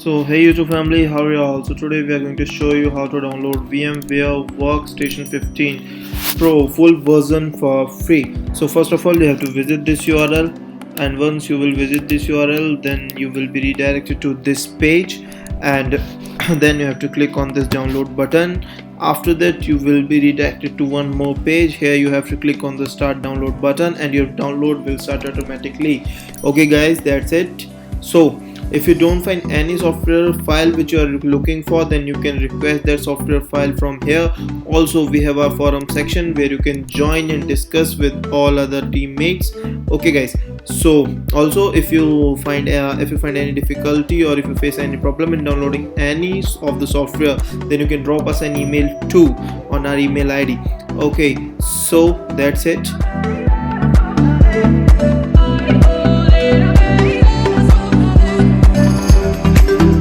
So hey YouTube family, how are you all? So today we are going to show you how to download VMware Workstation 15 Pro full version for free. So first of all you have to visit this URL, and once you will visit this URL then you will be redirected to this page, and then you have to click on this download button. After that you will be redirected to one more page. Here you have to click on the start download button and your download will start automatically. Okay guys, that's it. So if you don't find any software file which you are looking for, then you can request that software file from here. Also we have a forum section where you can join and discuss with all other teammates. Okay guys, so also if you find any difficulty or if you face any problem in downloading any of the software, then you can drop us an email too on our email ID. Okay, so that's it.